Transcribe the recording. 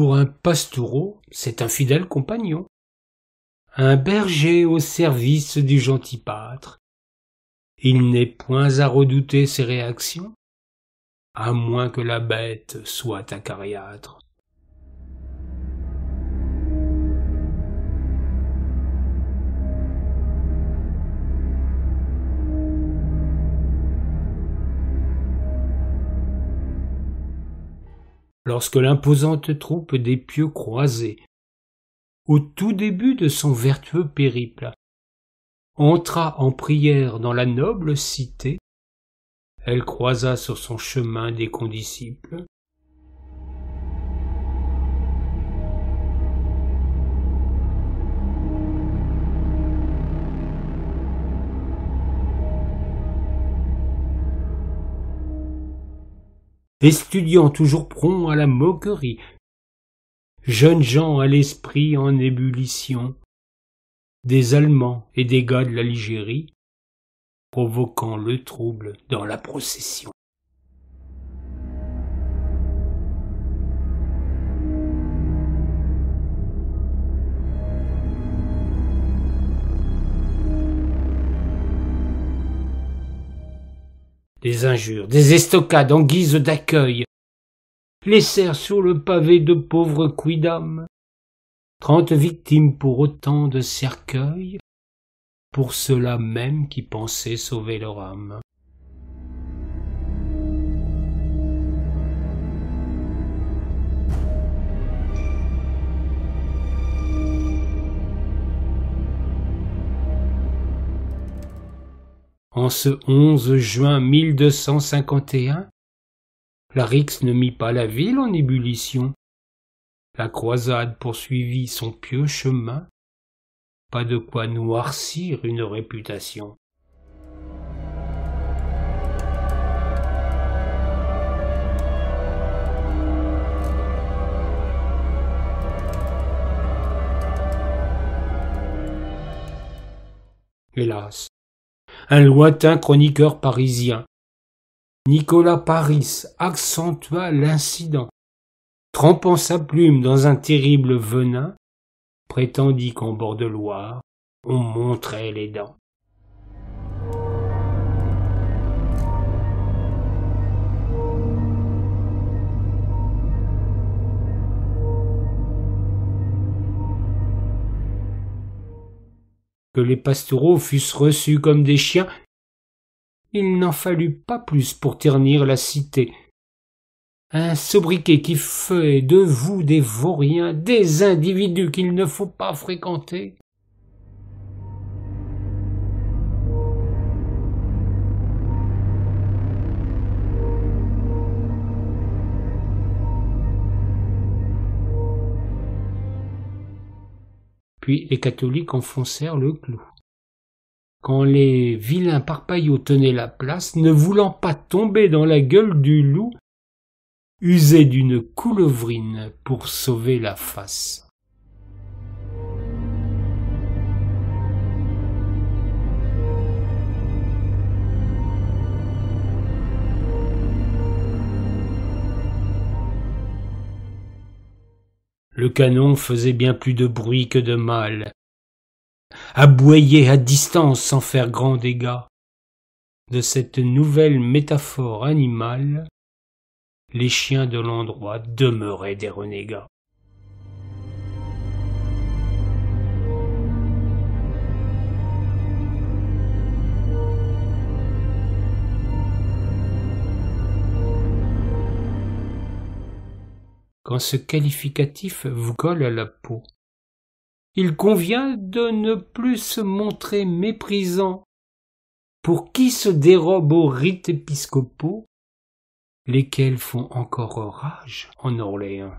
Pour un pastoureau, c'est un fidèle compagnon, un berger au service du gentil pâtre. Il n'est point à redouter ses réactions, à moins que la bête soit acariâtre. Lorsque l'imposante troupe des pieux croisés, au tout début de son vertueux périple, entra en prière dans la noble cité, elle croisa sur son chemin des condisciples. Étudiants toujours prompts à la moquerie, jeunes gens à l'esprit en ébullition, des Allemands et des gars de l'Algérie, provoquant le trouble dans la procession. Des injures, des estocades en guise d'accueil laissèrent sur le pavé de pauvres quidam 30 victimes pour autant de cercueils, pour ceux-là même qui pensaient sauver leur âme. En ce 11 juin 1251, la rixe ne mit pas la ville en ébullition. La croisade poursuivit son pieux chemin, pas de quoi noircir une réputation. Hélas, un lointain chroniqueur parisien, Nicolas Paris, accentua l'incident, trempant sa plume dans un terrible venin, prétendit qu'en bord de Loire, on montrait les dents. Que les pastoureaux fussent reçus comme des chiens, il n'en fallut pas plus pour ternir la cité. Un sobriquet qui fait de vous des vauriens, des individus qu'il ne faut pas fréquenter. Puis les catholiques enfoncèrent le clou. Quand les vilains parpaillots tenaient la place, ne voulant pas tomber dans la gueule du loup, usaient d'une coulevrine pour sauver la face. Le canon faisait bien plus de bruit que de mal, aboyait à distance sans faire grand dégât. De cette nouvelle métaphore animale, les chiens de l'endroit demeuraient des renégats. Quand ce qualificatif vous colle à la peau, il convient de ne plus se montrer méprisant pour qui se dérobe aux rites épiscopaux, lesquels font encore rage en Orléans.